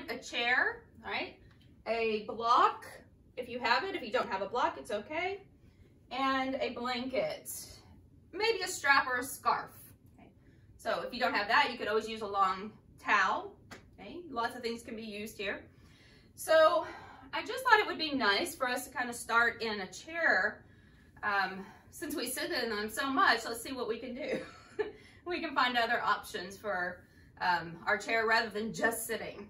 find a chair, all right, a block, if you have it. If you don't have a block, it's okay. And a blanket, maybe a strap or a scarf. Okay. So if you don't have that, you could always use a long towel. Okay. Lots of things can be used here. So I just thought it would be nice for us to kind of start in a chair. Since we sit in them so much, let's see what we can do. We can find other options for our chair rather than just sitting.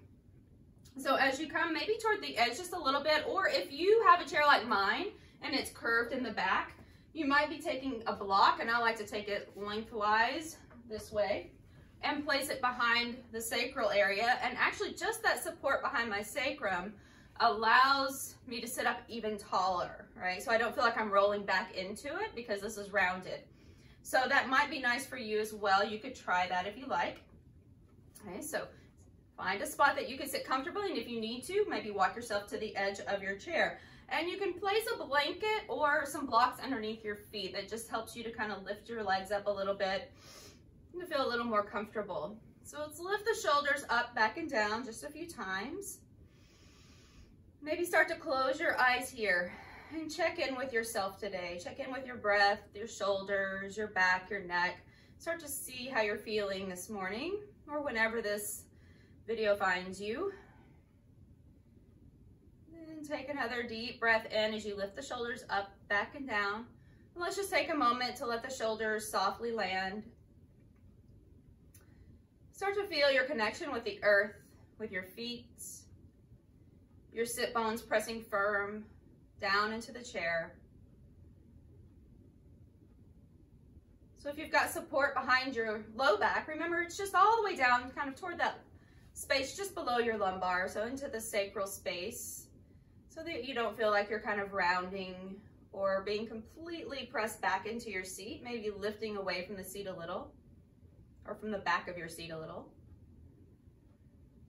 So as you come maybe toward the edge just a little bit, or if you have a chair like mine and it's curved in the back, you might be taking a block, and I like to take it lengthwise this way and place it behind the sacral area. And actually just that support behind my sacrum allows me to sit up even taller, right? So I don't feel like I'm rolling back into it because this is rounded. So that might be nice for you as well. You could try that if you like. Okay, so find a spot that you can sit comfortably, and if you need to, maybe walk yourself to the edge of your chair. And you can place a blanket or some blocks underneath your feet. That just helps you to kind of lift your legs up a little bit and to feel a little more comfortable. So let's lift the shoulders up, back and down just a few times. Maybe start to close your eyes here and check in with yourself today. Check in with your breath, your shoulders, your back, your neck. Start to see how you're feeling this morning or whenever this video finds you. And take another deep breath in as you lift the shoulders up, back and down. And let's just take a moment to let the shoulders softly land. Start to feel your connection with the earth, with your feet, your sit bones pressing firm down into the chair. So if you've got support behind your low back, remember it's just all the way down, kind of toward that space just below your lumbar, so into the sacral space, so that you don't feel like you're kind of rounding or being completely pressed back into your seat, maybe lifting away from the seat a little, or from the back of your seat a little.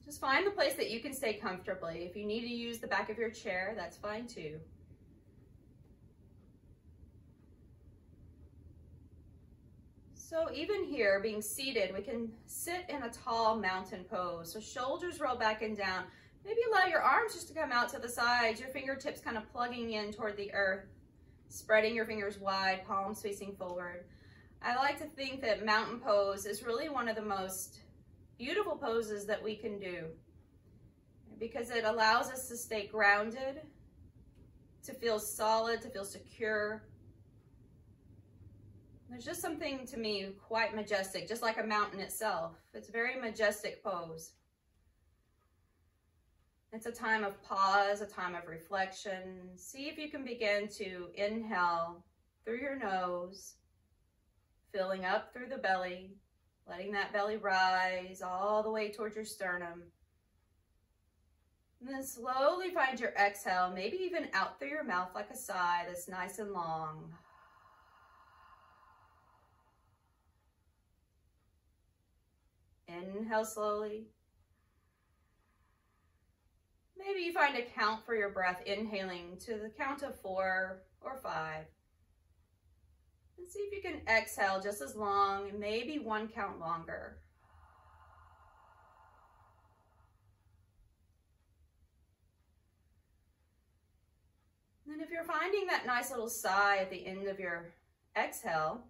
Just find the place that you can stay comfortably. If you need to use the back of your chair, that's fine too. So even here, being seated, we can sit in a tall mountain pose. So shoulders roll back and down. Maybe allow your arms just to come out to the sides, your fingertips kind of plugging in toward the earth, spreading your fingers wide, palms facing forward. I like to think that mountain pose is really one of the most beautiful poses that we can do, because it allows us to stay grounded, to feel solid, to feel secure. There's just something to me quite majestic, just like a mountain itself. It's a very majestic pose. It's a time of pause, a time of reflection. See if you can begin to inhale through your nose, filling up through the belly, letting that belly rise all the way towards your sternum. And then slowly find your exhale, maybe even out through your mouth like a sigh that's nice and long. Inhale slowly. Maybe you find a count for your breath, inhaling to the count of 4 or 5. And see if you can exhale just as long, maybe 1 count longer. And if you're finding that nice little sigh at the end of your exhale,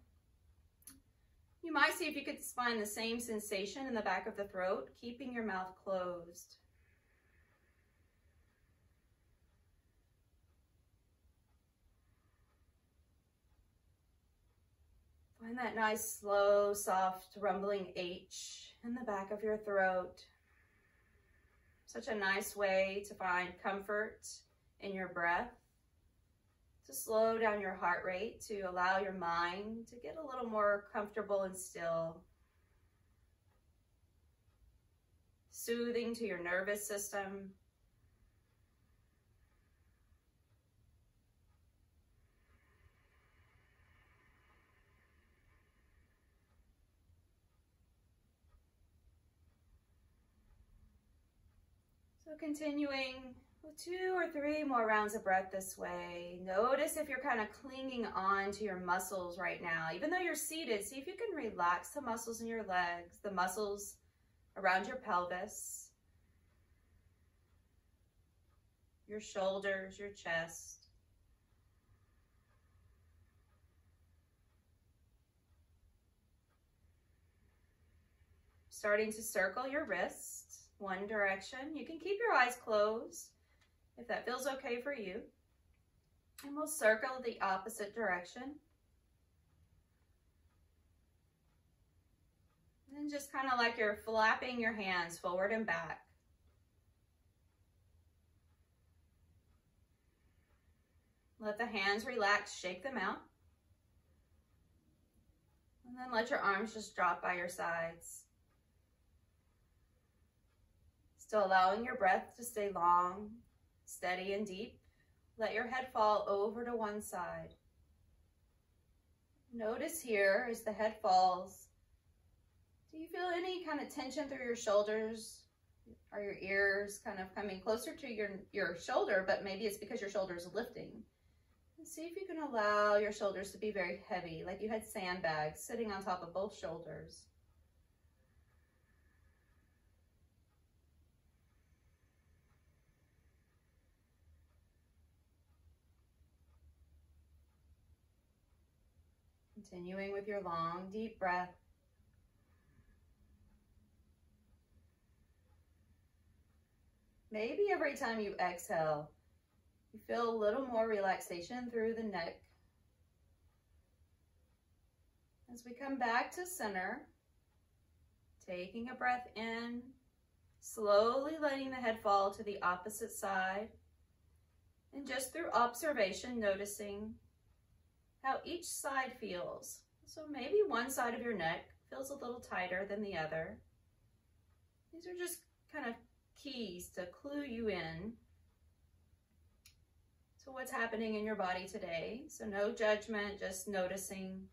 you might see if you could find the same sensation in the back of the throat, keeping your mouth closed. Find that nice, slow, soft, rumbling H in the back of your throat. Such a nice way to find comfort in your breath, to slow down your heart rate, to allow your mind to get a little more comfortable and still. Soothing to your nervous system. So continuing with 2 or 3 more rounds of breath this way. Notice if you're kind of clinging on to your muscles right now. Even though you're seated, see if you can relax the muscles in your legs, the muscles around your pelvis. your shoulders, your chest. Starting to circle your wrists one direction. You can keep your eyes closed if that feels okay for you. And we'll circle the opposite direction. And just kind of like you're flapping your hands forward and back. Let the hands relax, shake them out. And then let your arms just drop by your sides. Still allowing your breath to stay long, steady, and deep. Let your head fall over to one side. Notice here as the head falls, do you feel any kind of tension through your shoulders? Are your ears kind of coming closer to your shoulder, but maybe it's because your shoulder is lifting? And see if you can allow your shoulders to be very heavy, like you had sandbags sitting on top of both shoulders. Continuing with your long, deep breath. Maybe every time you exhale, you feel a little more relaxation through the neck. As we come back to center, taking a breath in, slowly letting the head fall to the opposite side, and just through observation, noticing how each side feels. So maybe one side of your neck feels a little tighter than the other. These are just kind of keys to clue you in to what's happening in your body today. So no judgment, just noticing.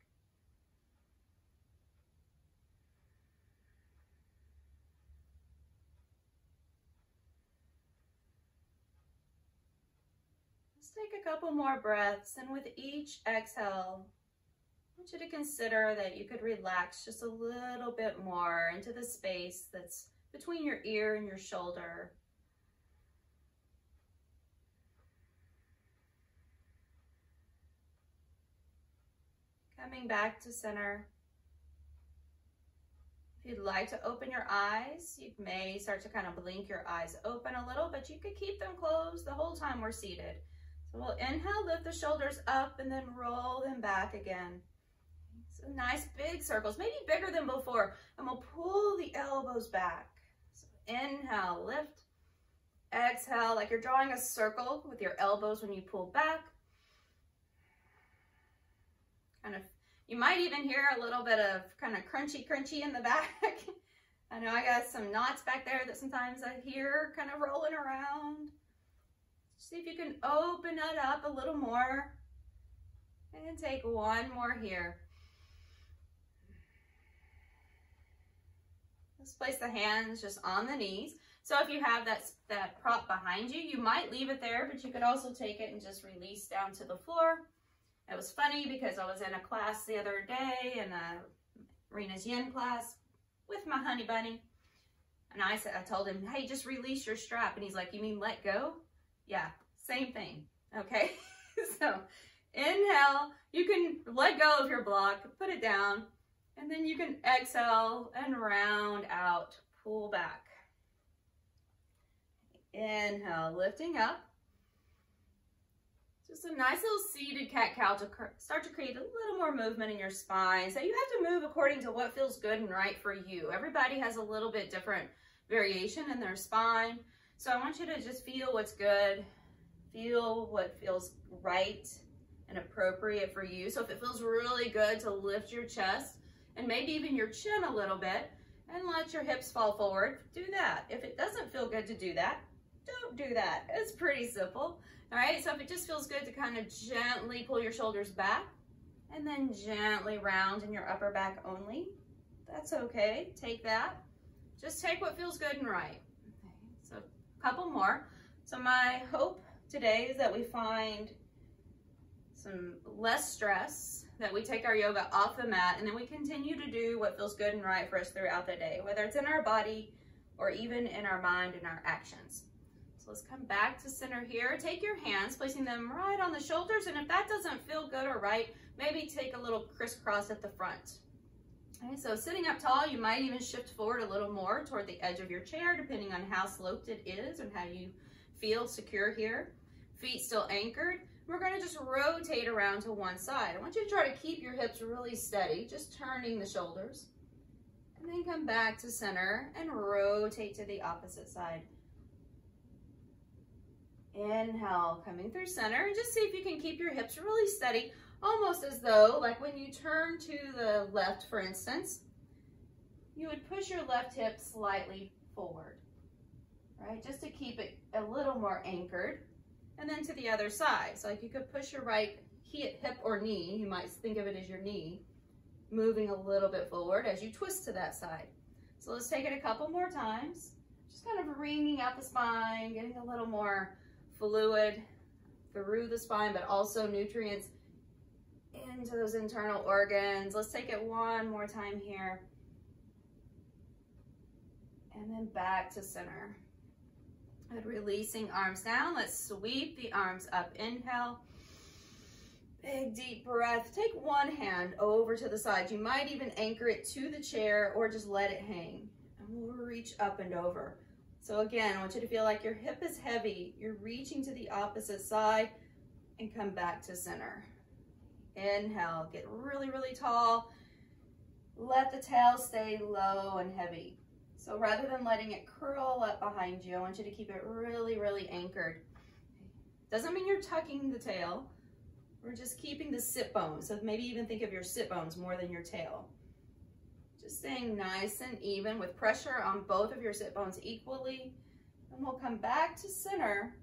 Let's take a couple more breaths, and with each exhale, I want you to consider that you could relax just a little bit more into the space that's between your ear and your shoulder. Coming back to center. If you'd like to open your eyes, you may start to kind of blink your eyes open a little, but you could keep them closed the whole time we're seated. So we'll inhale, lift the shoulders up, and then roll them back again. So nice big circles, maybe bigger than before, and we'll pull the elbows back. So inhale, lift. Exhale, like you're drawing a circle with your elbows when you pull back. Kind of, you might even hear a little bit of kind of crunchy in the back. I know I got some knots back there that sometimes I hear kind of rolling around. See if you can open it up a little more. And take one more here. Let's place the hands just on the knees. So if you have that prop behind you, you might leave it there, but you could also take it and just release down to the floor. It was funny because I was in a class the other day, in Rena's yin class with my honey bunny. And I told him, hey, just release your strap. And he's like, you mean let go? Yeah, same thing, okay? So inhale, you can let go of your block, put it down, and then you can exhale and round out, pull back. Inhale, lifting up. Just a nice little seated cat-cow to start to create a little more movement in your spine. So you have to move according to what feels good and right for you. Everybody has a little bit different variation in their spine. So I want you to just feel what's good, feel what feels right and appropriate for you. So if it feels really good to lift your chest and maybe even your chin a little bit and let your hips fall forward, do that. If it doesn't feel good to do that, don't do that. It's pretty simple. All right, so if it just feels good to kind of gently pull your shoulders back and then gently round in your upper back only, that's okay. Take that. Just take what feels good and right. Okay, so a couple more. So my hope today is that we find some less stress, that we take our yoga off the mat, and then we continue to do what feels good and right for us throughout the day, whether it's in our body or even in our mind and our actions. So let's come back to center here. Take your hands, placing them right on the shoulders, and if that doesn't feel good or right, maybe take a little crisscross at the front. Okay, so sitting up tall, you might even shift forward a little more toward the edge of your chair, depending on how sloped it is and how you feel secure here. Feet still anchored. We're going to just rotate around to one side. I want you to try to keep your hips really steady, just turning the shoulders. And then come back to center and rotate to the opposite side. Inhale, coming through center, and just see if you can keep your hips really steady, almost as though, like when you turn to the left, for instance, you would push your left hip slightly forward, right? Just to keep it a little more anchored. And then to the other side. So like you could push your right hip or knee, you might think of it as your knee, moving a little bit forward as you twist to that side. So let's take it a couple more times. Just kind of wringing out the spine, getting a little more fluid through the spine, but also nutrients into those internal organs. Let's take it one more time here. And then back to center. And releasing arms down. Let's sweep the arms up. Inhale. Big deep breath. Take one hand over to the side. You might even anchor it to the chair or just let it hang. And we'll reach up and over. So again, I want you to feel like your hip is heavy. You're reaching to the opposite side and come back to center. Inhale, get really, really tall. Let the tail stay low and heavy. So rather than letting it curl up behind you, I want you to keep it really, really anchored. Doesn't mean you're tucking the tail. We're just keeping the sit bones. So maybe even think of your sit bones more than your tail. Just staying nice and even with pressure on both of your sit bones equally. And we'll come back to center.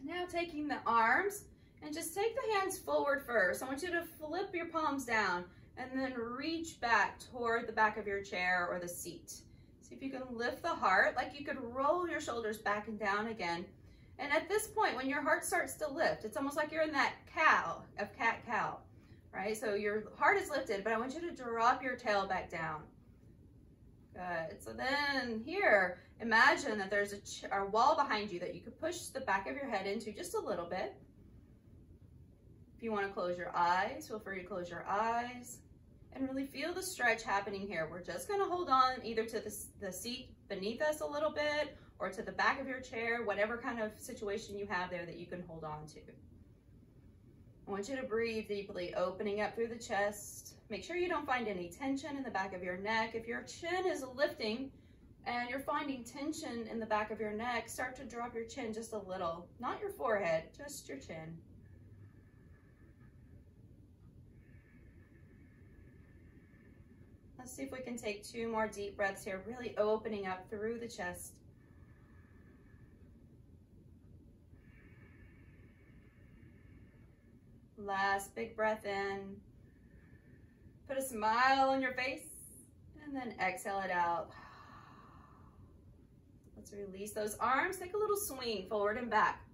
Now taking the arms and just take the hands forward first. I want you to flip your palms down and then reach back toward the back of your chair or the seat. See if you can lift the heart, like you could roll your shoulders back and down again. And at this point, when your heart starts to lift, it's almost like you're in that cow, of cat-cow. Right, so your heart is lifted, but I want you to drop your tail back down. Good, so then here, imagine that there's a wall behind you that you could push the back of your head into just a little bit. If you want to close your eyes, feel free to close your eyes and really feel the stretch happening here. We're just going to hold on either to the seat beneath us a little bit or to the back of your chair, whatever kind of situation you have there that you can hold on to. I want you to breathe deeply, opening up through the chest. Make sure you don't find any tension in the back of your neck. If your chin is lifting and you're finding tension in the back of your neck, start to drop your chin just a little. Not your forehead, just your chin. Let's see if we can take 2 more deep breaths here, really opening up through the chest. Last big breath in. Put a smile on your face and then exhale it out. Let's release those arms. Take a little swing forward and back.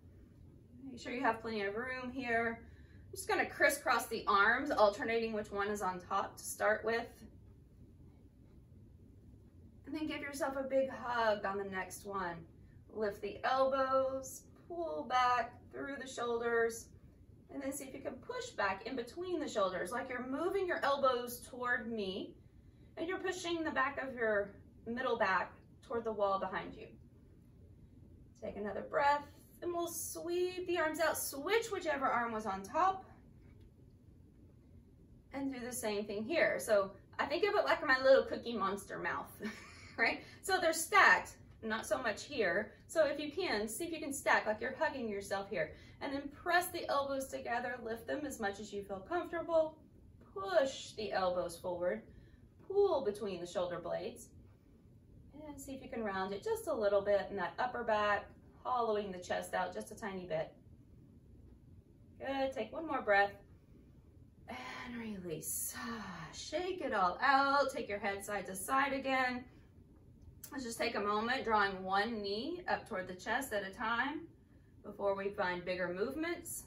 Make sure you have plenty of room here. I'm just going to crisscross the arms, alternating which one is on top to start with. And then give yourself a big hug on the next one. Lift the elbows, pull back through the shoulders. And then see if you can push back in between the shoulders, like you're moving your elbows toward me, and you're pushing the back of your middle back toward the wall behind you. Take another breath, and we'll sweep the arms out. Switch whichever arm was on top, and do the same thing here. So I think of it like my little Cookie Monster mouth, right? So they're stacked, not so much here. So if you can, see if you can stack like you're hugging yourself here. And then press the elbows together, lift them as much as you feel comfortable. Push the elbows forward, pull between the shoulder blades. And see if you can round it just a little bit in that upper back, hollowing the chest out just a tiny bit. Good, take one more breath. And release. Shake it all out, take your head side to side again. Let's just take a moment, drawing one knee up toward the chest at a time before we find bigger movements.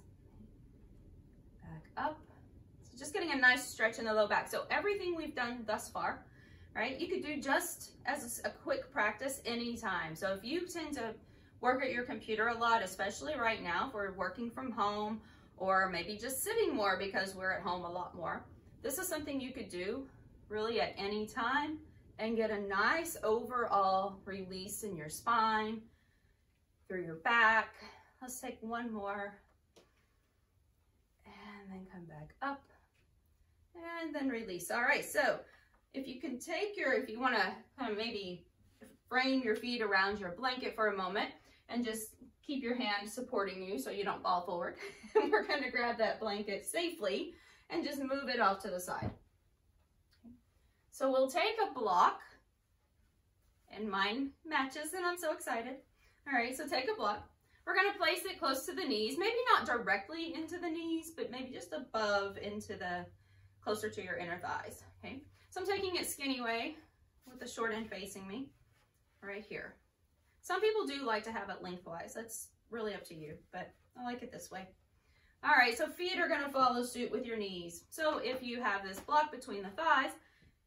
Back up. So just getting a nice stretch in the low back. So everything we've done thus far, right, you could do just as a quick practice anytime. So if you tend to work at your computer a lot, especially right now if we're working from home or maybe just sitting more because we're at home a lot more. This is something you could do really at any time and get a nice overall release in your spine, through your back. Let's take one more. And then come back up and then release. All right, so if you can take if you want to kind of maybe frame your feet around your blanket for a moment and just keep your hand supporting you so you don't fall forward. And we're going to grab that blanket safely and just move it off to the side. So we'll take a block, and mine matches and I'm so excited. All right, so take a block. We're going to place it close to the knees, maybe not directly into the knees, but maybe just above closer to your inner thighs, okay? So I'm taking it skinny way with the short end facing me, right here. Some people do like to have it lengthwise. That's really up to you, but I like it this way. All right, so feet are going to follow suit with your knees. So if you have this block between the thighs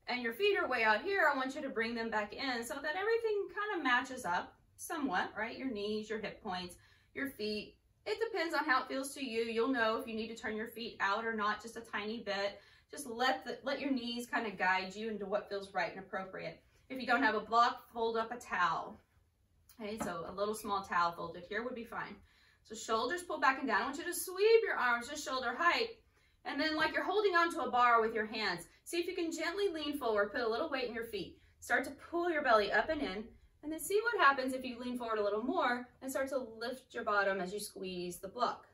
and your feet are way out here, I want you to bring them back in so that everything kind of matches up somewhat, right? Your knees, your hip points, your feet. It depends on how it feels to you. You'll know if you need to turn your feet out or not, just a tiny bit. Just let your knees kind of guide you into what feels right and appropriate. If you don't have a block, fold up a towel. Okay, so a little small towel folded here would be fine. So shoulders pull back and down. I want you to sweep your arms to shoulder height. And then like you're holding onto a bar with your hands. See if you can gently lean forward, put a little weight in your feet. Start to pull your belly up and in. And then see what happens if you lean forward a little more and start to lift your bottom as you squeeze the block.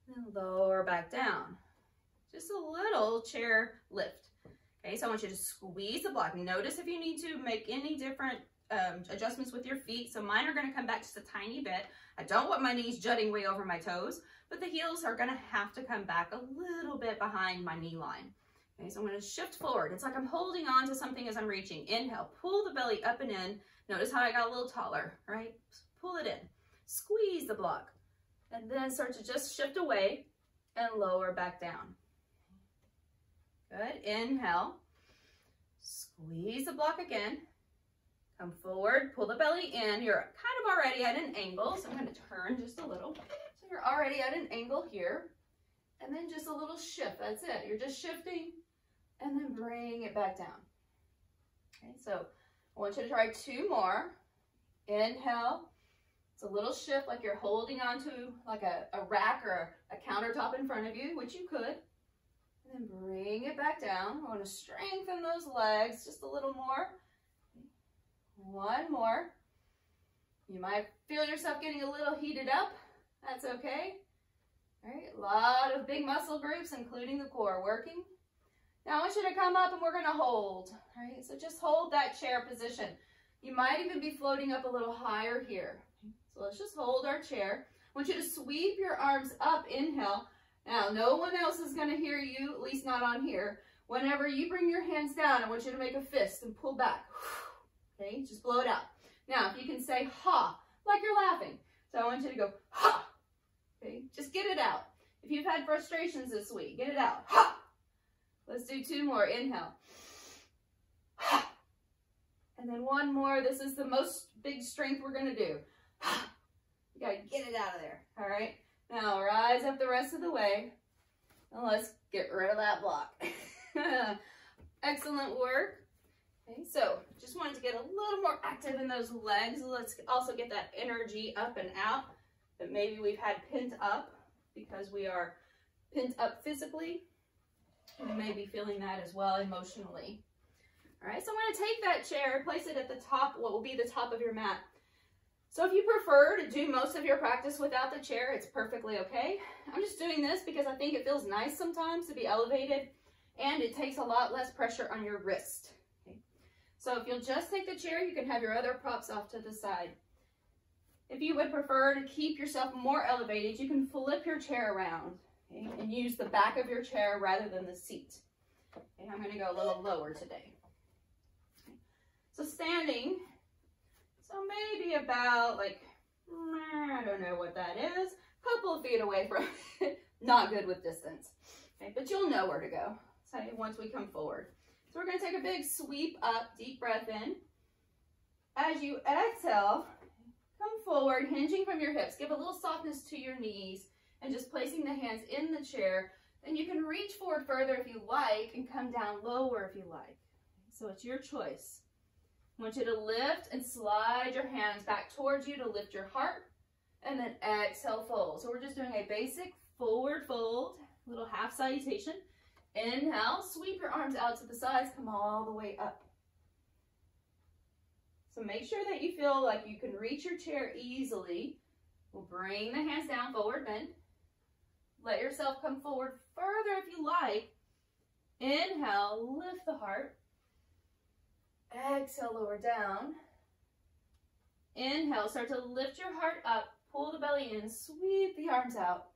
Then lower back down. Just a little chair lift. Okay, so I want you to squeeze the block. Notice if you need to make any different adjustments with your feet. So mine are going to come back just a tiny bit. I don't want my knees jutting way over my toes, but the heels are going to have to come back a little bit behind my knee line. Okay, so I'm going to shift forward. It's like I'm holding on to something as I'm reaching. Inhale, pull the belly up and in. Notice how I got a little taller, right? Pull it in. Squeeze the block. And then start to just shift away and lower back down. Good. Inhale. Squeeze the block again. Come forward. Pull the belly in. You're kind of already at an angle, so I'm going to turn just a little. So you're already at an angle here. And then just a little shift. That's it. You're just shifting and then bring it back down. Okay, so I want you to try two more. Inhale. It's a little shift like you're holding onto like a rack or a countertop in front of you, which you could. And then bring it back down. I want to strengthen those legs just a little more. One more. You might feel yourself getting a little heated up. That's okay. All right, a lot of big muscle groups, including the core, working. Now I want you to come up and we're going to hold. All right, so just hold that chair position. You might even be floating up a little higher here. So let's just hold our chair. I want you to sweep your arms up. Inhale. Now, no one else is going to hear you, at least not on here. Whenever you bring your hands down, I want you to make a fist and pull back. Okay, just blow it out. Now, if you can say ha, like you're laughing. So I want you to go ha. Okay, just get it out. If you've had frustrations this week, get it out. Ha. Let's do two more. Inhale. Ha. And then one more. This is the most big strength we're going to do. Ha. You got to get it out of there. All right. Now rise up the rest of the way. And let's get rid of that block. Excellent work. Okay, so just wanted to get a little more active in those legs. Let's also get that energy up and out that maybe we've had pent up because we are pent up physically. We may be feeling that as well emotionally. All right, so I'm going to take that chair, place it at the top, what will be the top of your mat. So if you prefer to do most of your practice without the chair, it's perfectly okay. I'm just doing this because I think it feels nice sometimes to be elevated and it takes a lot less pressure on your wrist. Okay? So if you'll just take the chair, you can have your other props off to the side. If you would prefer to keep yourself more elevated, you can flip your chair around, okay, and use the back of your chair rather than the seat. Okay, I'm going to go a little lower today. Okay. So standing, so maybe about like, I don't know what that is, a couple of feet away from it. Not good with distance, okay, but you'll know where to go, so once we come forward. So we're going to take a big sweep up, deep breath in. As you exhale, come forward. forward, hinging from your hips. Give a little softness to your knees and just placing the hands in the chair. Then you can reach forward further if you like and come down lower if you like. So it's your choice. I want you to lift and slide your hands back towards you to lift your heart, and then exhale, fold. So we're just doing a basic forward fold, little half salutation. Inhale, sweep your arms out to the sides, come all the way up. So make sure that you feel like you can reach your chair easily. We'll bring the hands down, forward bend. Let yourself come forward further if you like. Inhale, lift the heart. Exhale, lower down. Inhale, start to lift your heart up, pull the belly in, sweep the arms out.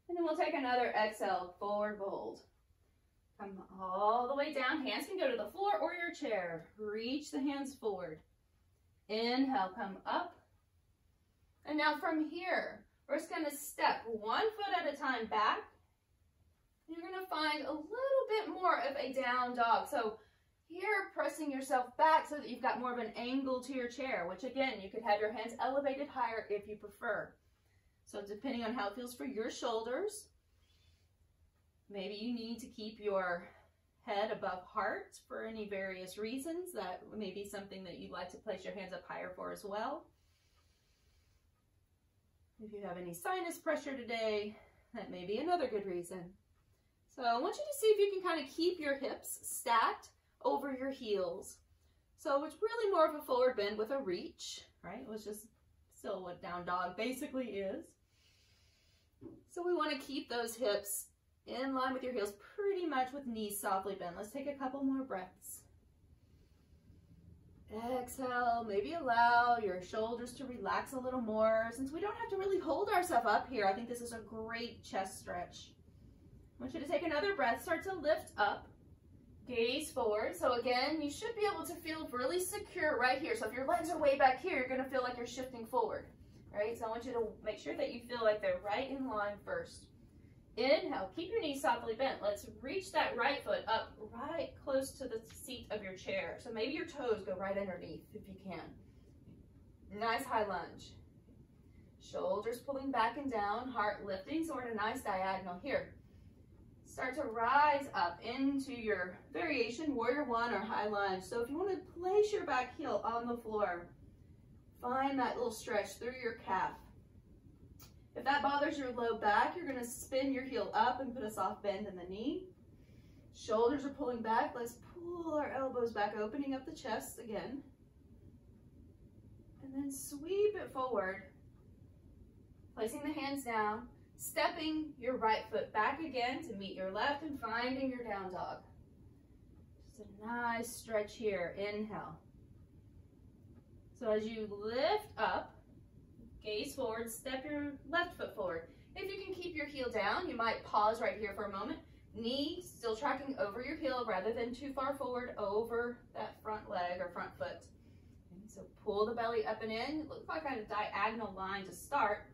And then we'll take another exhale, forward fold. Come all the way down. Hands can go to the floor or your chair. Reach the hands forward. Inhale, come up. And now from here, we're just going to step 1 foot at a time back. You're going to find a little bit more of a down dog. So here, pressing yourself back so that you've got more of an angle to your chair, which again, you could have your hands elevated higher if you prefer. So depending on how it feels for your shoulders, maybe you need to keep your head above heart for any various reasons. That may be something that you'd like to place your hands up higher for as well. If you have any sinus pressure today, that may be another good reason. So I want you to see if you can kind of keep your hips stacked over your heels. So it's really more of a forward bend with a reach, right? It was just still what down dog basically is. So we want to keep those hips in line with your heels, pretty much with knees softly bent. Let's take a couple more breaths. Exhale, maybe allow your shoulders to relax a little more. Since we don't have to really hold ourselves up here, I think this is a great chest stretch. I want you to take another breath, start to lift up, gaze forward. So again, you should be able to feel really secure right here. So if your legs are way back here, you're gonna feel like you're shifting forward, right? So I want you to make sure that you feel like they're right in line first. Inhale, keep your knees softly bent. Let's reach that right foot up right close to the seat of your chair. So maybe your toes go right underneath if you can. Nice high lunge. Shoulders pulling back and down, heart lifting, so we're in a nice diagonal here. Start to rise up into your variation, warrior one or high lunge. So if you want to place your back heel on the floor, find that little stretch through your calf. If that bothers your low back, you're going to spin your heel up and put a soft bend in the knee. Shoulders are pulling back. Let's pull our elbows back, opening up the chest again. And then sweep it forward, placing the hands down, stepping your right foot back again to meet your left and finding your down dog. Just a nice stretch here. Inhale. So as you lift up, gaze forward, step your left foot forward. If you can keep your heel down, you might pause right here for a moment. Knee still tracking over your heel rather than too far forward over that front leg or front foot. And so pull the belly up and in. It looks like a diagonal line to start.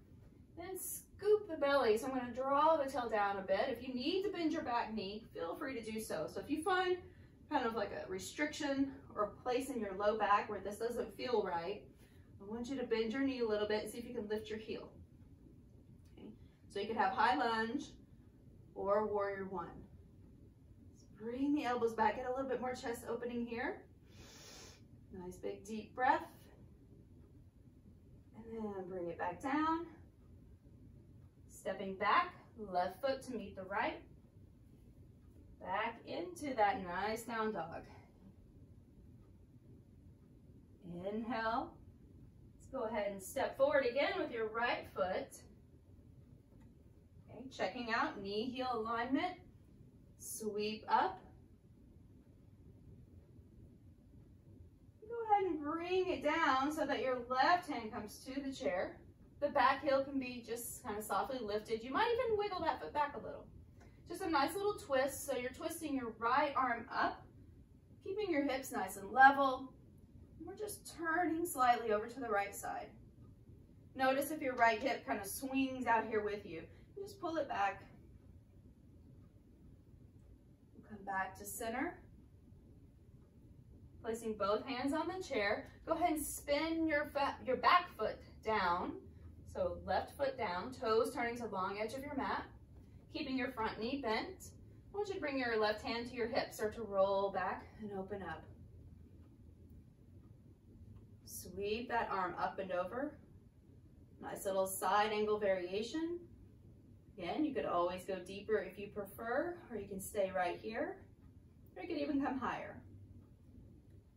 Then scoop the belly. So I'm going to draw the tail down a bit. If you need to bend your back knee, feel free to do so. So if you find kind of like a restriction or a place in your low back where this doesn't feel right, I want you to bend your knee a little bit and see if you can lift your heel. Okay. So you could have high lunge or warrior one. Let's bring the elbows back, get a little bit more chest opening here. Nice big deep breath. And then bring it back down. Stepping back, left foot to meet the right. Back into that nice down dog. Inhale. Go ahead and step forward again with your right foot. Okay, checking out knee heel alignment. Sweep up. Go ahead and bring it down so that your left hand comes to the chair. The back heel can be just kind of softly lifted. You might even wiggle that foot back a little. Just a nice little twist. So you're twisting your right arm up, keeping your hips nice and level. We're just turning slightly over to the right side. Notice if your right hip kind of swings out here with you. Just pull it back. We'll come back to center. Placing both hands on the chair, go ahead and spin your back foot down. So left foot down, toes turning to the long edge of your mat, keeping your front knee bent. I want you to bring your left hand to your hip, start to roll back and open up. Sweep that arm up and over. Nice little side angle variation. Again, you could always go deeper if you prefer, or you can stay right here, or you could even come higher.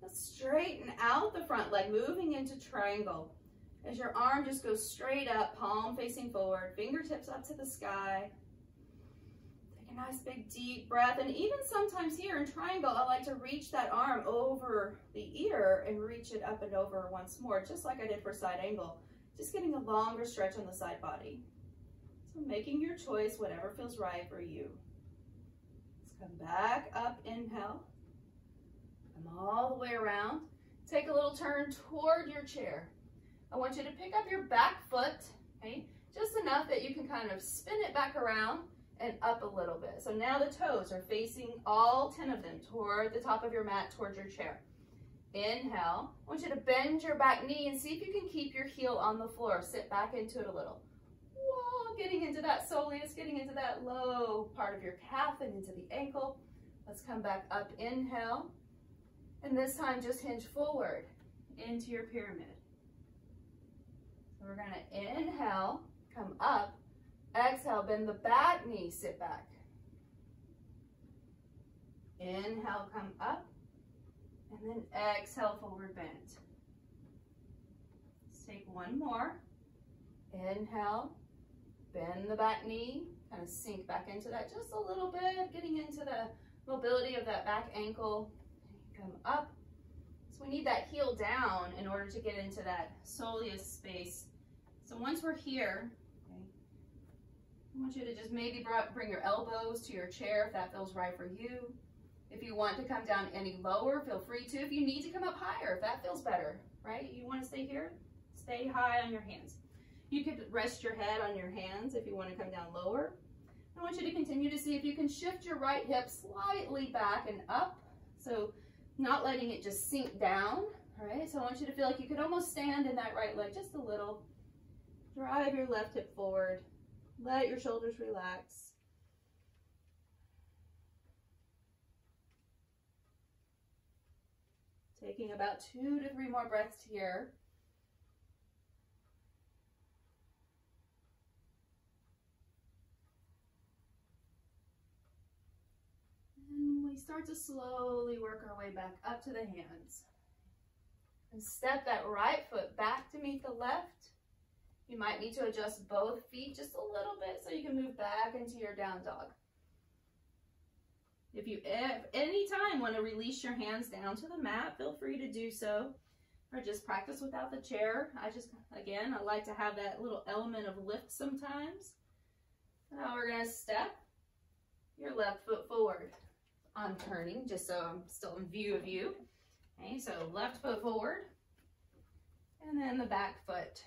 Let's straighten out the front leg, moving into triangle. As your arm just goes straight up, palm facing forward, fingertips up to the sky. Take a nice big deep breath, and even sometimes here in triangle, I like to reach that arm over the ear and reach it up and over once more, just like I did for side angle. Just getting a longer stretch on the side body. So making your choice, whatever feels right for you. Let's come back up, inhale. Come all the way around. Take a little turn toward your chair. I want you to pick up your back foot, okay, just enough that you can kind of spin it back around and up a little bit. So now the toes are facing, all 10 of them, toward the top of your mat, towards your chair. Inhale. I want you to bend your back knee and see if you can keep your heel on the floor. Sit back into it a little. Whoa, getting into that soleus, getting into that low part of your calf and into the ankle. Let's come back up. Inhale. And this time just hinge forward into your pyramid. So we're going to inhale, come up. Exhale, bend the back knee, sit back. Inhale, come up. And then exhale, forward bend. Let's take one more. Inhale, bend the back knee, kind of sink back into that just a little bit, getting into the mobility of that back ankle. Come up. So we need that heel down in order to get into that soleus space. So once we're here, okay, I want you to just maybe bring your elbows to your chair if that feels right for you. If you want to come down any lower, feel free to. If you need to come up higher, if that feels better, right? You want to stay here? Stay high on your hands. You could rest your head on your hands if you want to come down lower. I want you to continue to see if you can shift your right hip slightly back and up. So not letting it just sink down, all right? So I want you to feel like you could almost stand in that right leg just a little. Drive your left hip forward. Let your shoulders relax. Taking about 2 to 3 more breaths here. And we start to slowly work our way back up to the hands. And step that right foot back to meet the left. You might need to adjust both feet just a little bit so you can move back into your down dog. If you at any time want to release your hands down to the mat, feel free to do so. Or just practice without the chair. Again, I like to have that little element of lift sometimes. Now we're going to step your left foot forward. I'm turning just so I'm still in view of you. Okay, so left foot forward. And then the back foot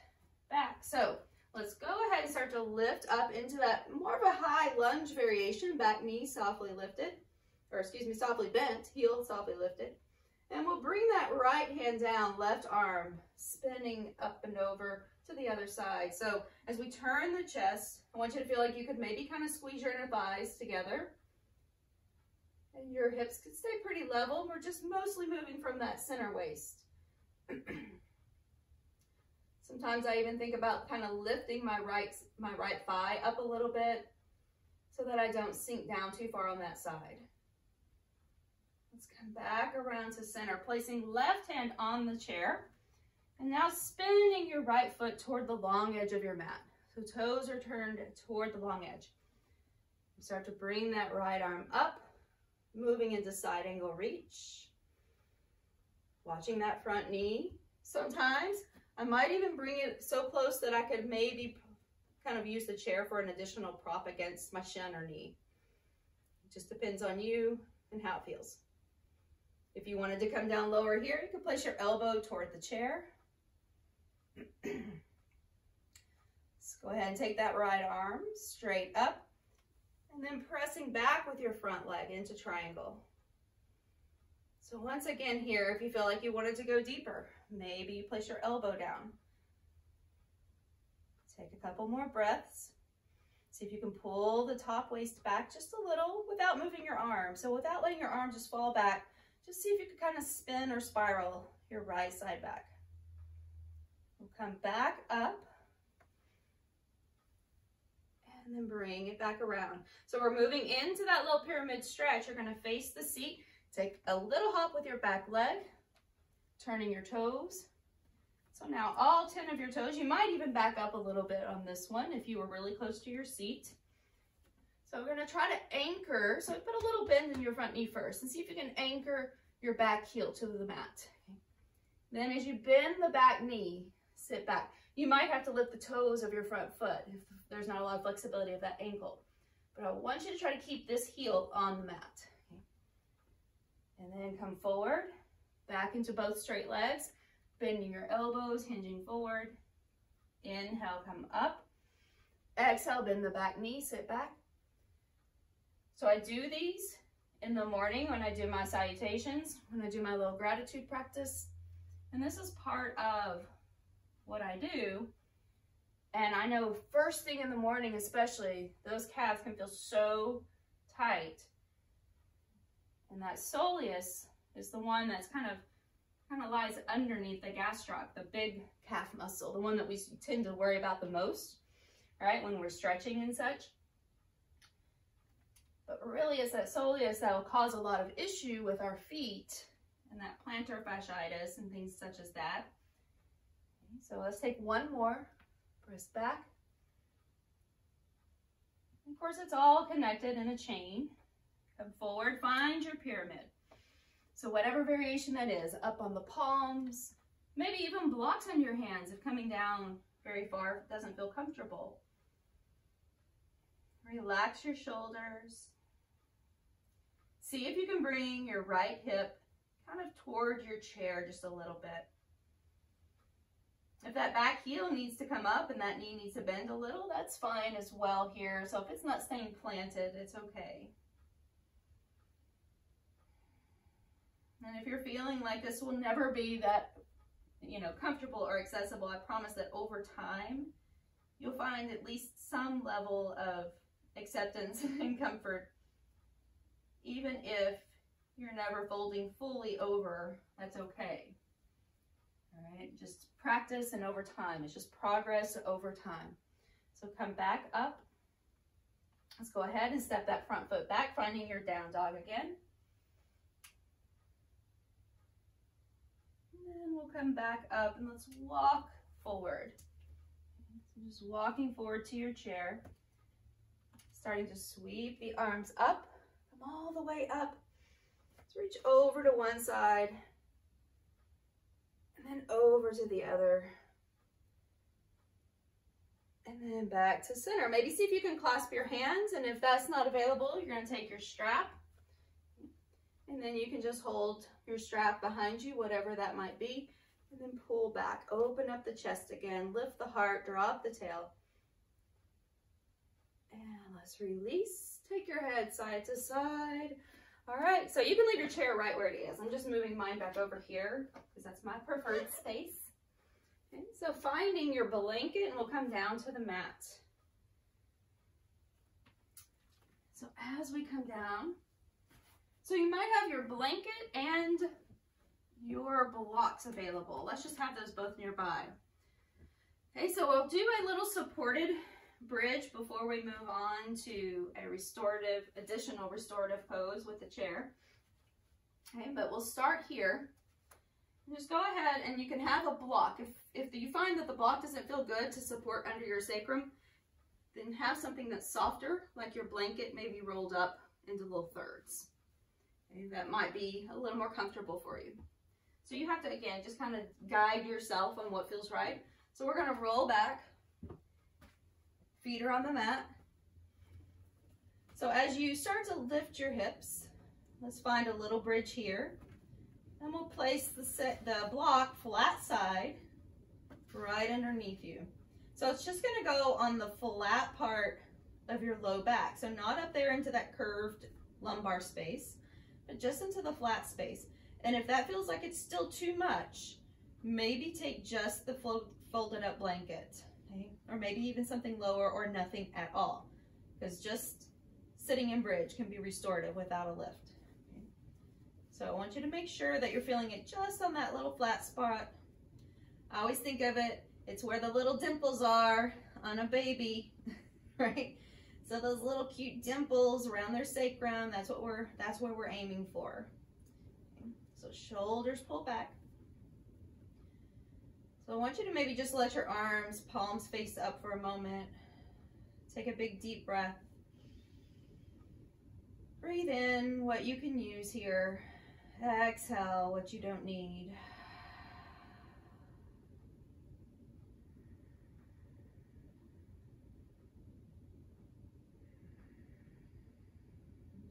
back. So let's go ahead and start to lift up into that more of a high lunge variation. Back knee softly lifted. Or excuse me, softly bent, heel softly lifted. And we'll bring that right hand down, left arm spinning up and over to the other side. So as we turn the chest, I want you to feel like you could maybe kind of squeeze your inner thighs together. And your hips could stay pretty level. We're just mostly moving from that center waist. Sometimes I even think about kind of lifting my right thigh up a little bit so that I don't sink down too far on that side. Let's come back around to center, placing left hand on the chair. And now spinning your right foot toward the long edge of your mat. So toes are turned toward the long edge. Start to bring that right arm up, moving into side angle reach. Watching that front knee. Sometimes I might even bring it so close that I could maybe kind of use the chair for an additional prop against my shin or knee. It just depends on you and how it feels. If you wanted to come down lower here, you could place your elbow toward the chair. Let's go ahead and take that right arm straight up and then pressing back with your front leg into triangle. So once again here, if you feel like you wanted to go deeper, maybe you place your elbow down. Take a couple more breaths. See if you can pull the top waist back just a little without moving your arm. So without letting your arm just fall back, just see if you can kind of spin or spiral your right side back. We'll come back up and then bring it back around. So we're moving into that little pyramid stretch. You're going to face the seat. Take a little hop with your back leg, turning your toes. So now all 10 of your toes, you might even back up a little bit on this one if you were really close to your seat. So we're going to try to anchor. So put a little bend in your front knee first and see if you can anchor your back heel to the mat. Okay. Then as you bend the back knee, sit back. You might have to lift the toes of your front foot if there's not a lot of flexibility of that ankle. But I want you to try to keep this heel on the mat. Okay. And then come forward, back into both straight legs. Bending your elbows, hinging forward. Inhale, come up. Exhale, bend the back knee, sit back. So I do these in the morning when I do my salutations, when I do my little gratitude practice. And this is part of what I do. And I know first thing in the morning especially, those calves can feel so tight. And that soleus is the one that's kind of lies underneath the gastroc, the big calf muscle, the one that we tend to worry about the most, right, when we're stretching and such. But really it's that soleus that will cause a lot of issue with our feet and that plantar fasciitis and things such as that. Okay, so let's take one more. Press back. Of course, it's all connected in a chain. Come forward, find your pyramid. So whatever variation that is, up on the palms, maybe even blocks on your hands if coming down very far doesn't feel comfortable. Relax your shoulders. See if you can bring your right hip kind of toward your chair just a little bit. If that back heel needs to come up and that knee needs to bend a little, that's fine as well here. So if it's not staying planted, it's okay. And if you're feeling like this will never be that, comfortable or accessible, I promise that over time, you'll find at least some level of acceptance and comfort. Even if you're never folding fully over, that's okay. All right, just practice and over time. It's just progress over time. So come back up. Let's go ahead and step that front foot back, finding your down dog again. And we'll come back up and let's walk forward. So just walking forward to your chair. Starting to sweep the arms up. Come all the way up. Let's reach over to one side. And then over to the other. And then back to center. Maybe see if you can clasp your hands. And if that's not available, you're going to take your strap. And then you can just hold your strap behind you, whatever that might be. And then pull back. Open up the chest again. Lift the heart. Drop the tail. And let's release. Take your head side to side. All right, so you can leave your chair right where it is. I'm just moving mine back over here because that's my preferred space. Okay, so finding your blanket, and we'll come down to the mat. So as we come down, so you might have your blanket and your blocks available. Let's just have those both nearby. Okay, so we'll do a little supported bridge before we move on to a additional restorative pose with the chair. Okay, but we'll start here. Just go ahead and you can have a block. If you find that the block doesn't feel good to support under your sacrum, then have something that's softer, like your blanket, maybe rolled up into little thirds. Okay, that might be a little more comfortable for you. So you have to, again, just kind of guide yourself on what feels right. So we're going to roll back. Feet are on the mat. So as you start to lift your hips, let's find a little bridge here. And we'll place the block flat side right underneath you. So it's just going to go on the flat part of your low back. So not up there into that curved lumbar space, but just into the flat space. And if that feels like it's still too much, maybe take just the folded up blanket, okay? Or maybe even something lower or nothing at all, because just sitting in bridge can be restorative without a lift. Okay? So I want you to make sure that you're feeling it just on that little flat spot. I always think of it, it's where the little dimples are on a baby, right? So those little cute dimples around their sacrum, that's where we're aiming for. Okay? So shoulders pull back. So I want you to maybe just let your arms, palms face up for a moment. Take a big deep breath. Breathe in what you can use here. Exhale what you don't need.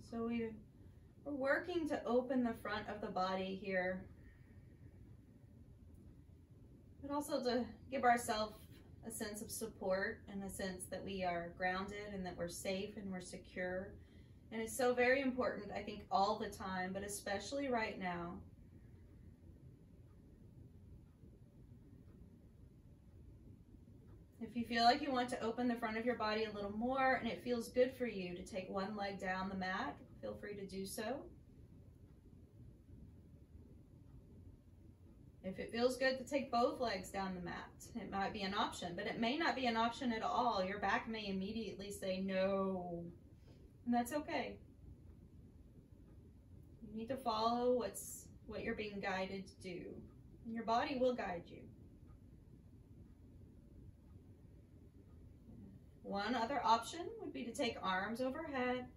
So we're working to open the front of the body here, but also to give ourselves a sense of support and a sense that we are grounded and that we're safe and we're secure. And it's so very important, I think, all the time, but especially right now. If you feel like you want to open the front of your body a little more and it feels good for you to take one leg down the mat, feel free to do so. If it feels good to take both legs down the mat, it might be an option, but it may not be an option at all. Your back may immediately say no, and that's okay. You need to follow what you're being guided to do, and your body will guide you. One other option would be to take arms overhead.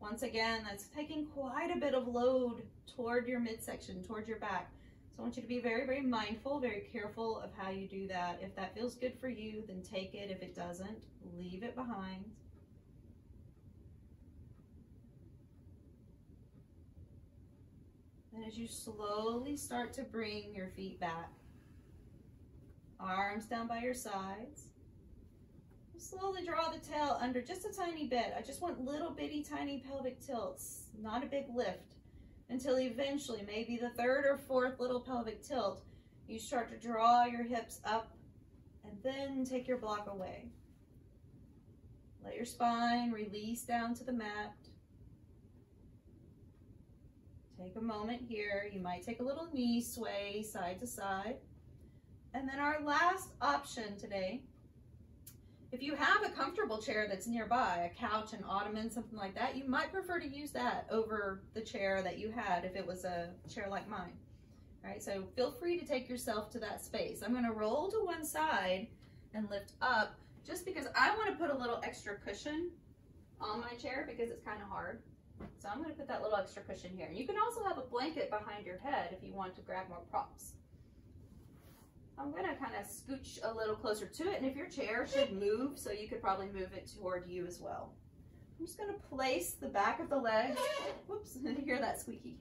Once again, that's taking quite a bit of load toward your midsection, toward your back. So I want you to be very, very mindful, very careful of how you do that. If that feels good for you, then take it. If it doesn't, leave it behind. And as you slowly start to bring your feet back, arms down by your sides, slowly draw the tail under just a tiny bit. I just want little bitty tiny pelvic tilts, not a big lift, until eventually, maybe the third or fourth little pelvic tilt, you start to draw your hips up and then take your block away. Let your spine release down to the mat. Take a moment here. You might take a little knee sway side to side. And then our last option today, if you have a comfortable chair that's nearby, a couch, an ottoman, something like that, you might prefer to use that over the chair that you had if it was a chair like mine. All right, so feel free to take yourself to that space. I'm gonna roll to one side and lift up just because I wanna put a little extra cushion on my chair because it's kind of hard. So I'm gonna put that little extra cushion here. You can also have a blanket behind your head if you want to grab more props. I'm gonna kind of scooch a little closer to it, and if your chair should move, so you could probably move it toward you as well. I'm just gonna place the back of the leg, whoops, I hear that squeaky,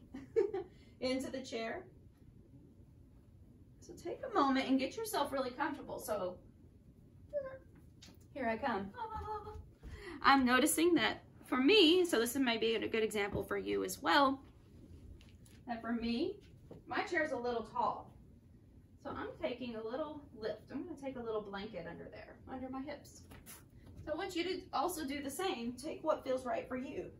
into the chair. So take a moment and get yourself really comfortable. So here I come. I'm noticing that for me, so this may be a good example for you as well, that for me, my chair is a little tall. So I'm taking a little lift. I'm going to take a little blanket under there, under my hips. So I want you to also do the same. Take what feels right for you,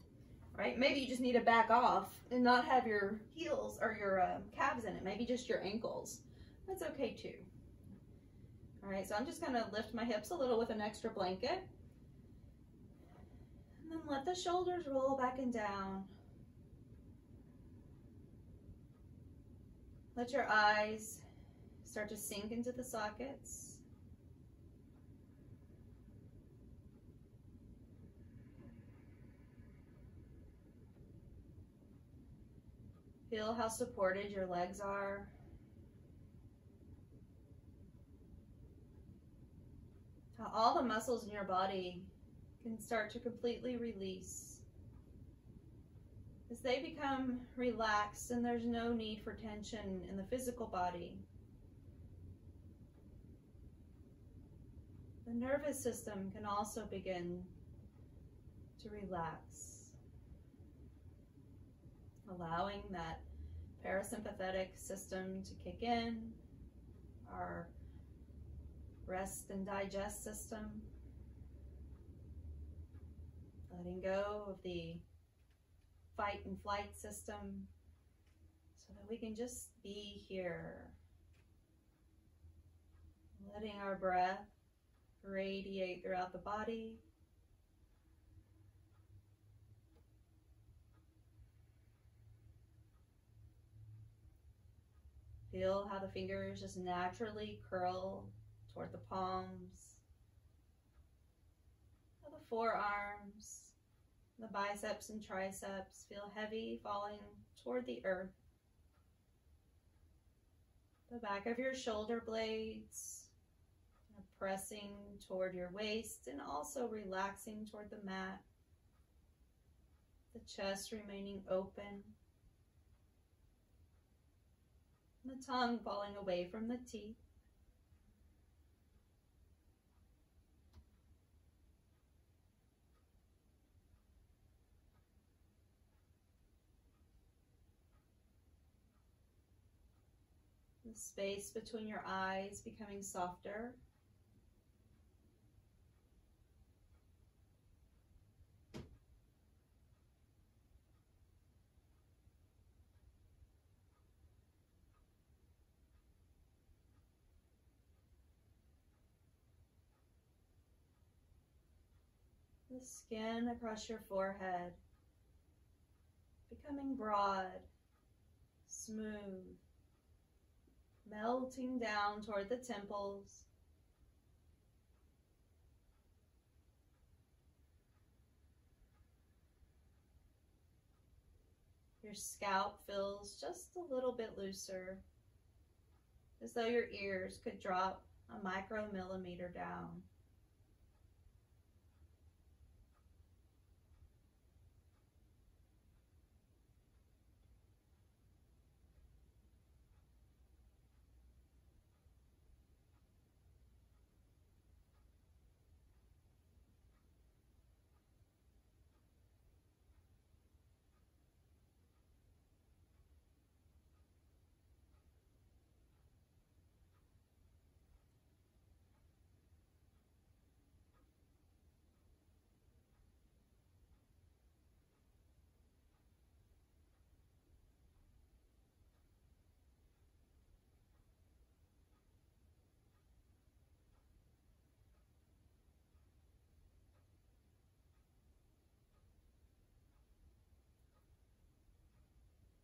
right? Maybe you just need to back off and not have your heels or your calves in it. Maybe just your ankles. That's okay too. All right, so I'm just going to lift my hips a little with an extra blanket. And then let the shoulders roll back and down. Let your eyes start to sink into the sockets. Feel how supported your legs are. How all the muscles in your body can start to completely release. As they become relaxed and there's no need for tension in the physical body, the nervous system can also begin to relax, allowing that parasympathetic system to kick in, our rest and digest system, letting go of the fight and flight system so that we can just be here, letting our breath radiate throughout the body. Feel how the fingers just naturally curl toward the palms, how the forearms, the biceps and triceps feel heavy, falling toward the earth. The back of your shoulder blades pressing toward your waist and also relaxing toward the mat. The chest remaining open. The tongue falling away from the teeth. The space between your eyes becoming softer. The skin across your forehead becoming broad, smooth, melting down toward the temples. Your scalp feels just a little bit looser, as though your ears could drop a micromillimeter down.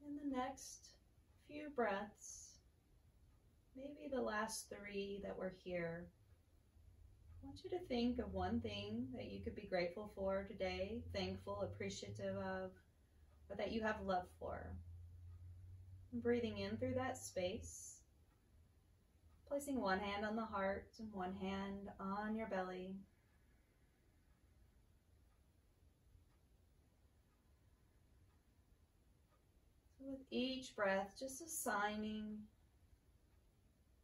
In the next few breaths, maybe the last 3 that we're here, I want you to think of one thing that you could be grateful for today, thankful, appreciative of, or that you have love for. And breathing in through that space, placing one hand on the heart and one hand on your belly. With each breath, just assigning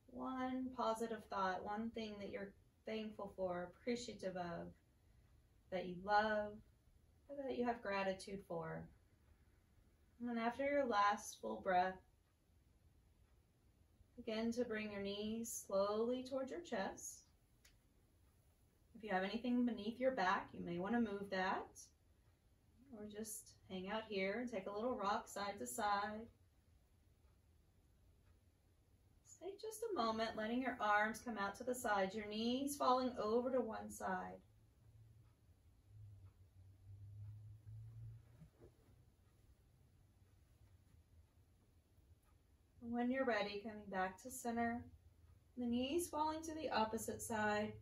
one positive thought, one thing that you're thankful for, appreciative of, that you love, or that you have gratitude for. And then after your last full breath, begin to bring your knees slowly towards your chest. If you have anything beneath your back, you may want to move that. Or just hang out here and take a little rock side to side. Take just a moment, letting your arms come out to the sides, your knees falling over to one side. And when you're ready, coming back to center, the knees falling to the opposite side.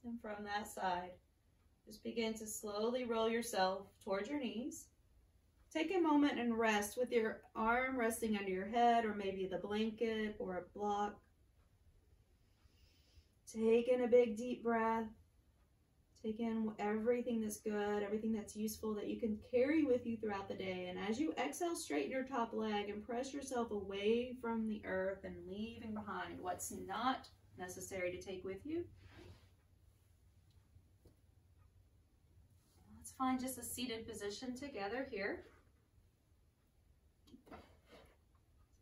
And from that side, just begin to slowly roll yourself towards your knees. Take a moment and rest with your arm resting under your head, or maybe the blanket or a block. Take in a big deep breath. Take in everything that's good, everything that's useful that you can carry with you throughout the day. And as you exhale, straighten your top leg and press yourself away from the earth and leaving behind what's not necessary to take with you. find just a seated position together here.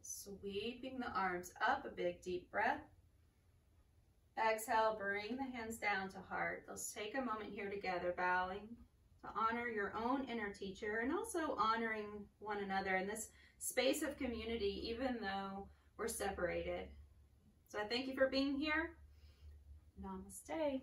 Sweeping the arms up, a big deep breath. Exhale, bring the hands down to heart. Let's take a moment here together, bowing to honor your own inner teacher and also honoring one another in this space of community, even though we're separated. So I thank you for being here. Namaste.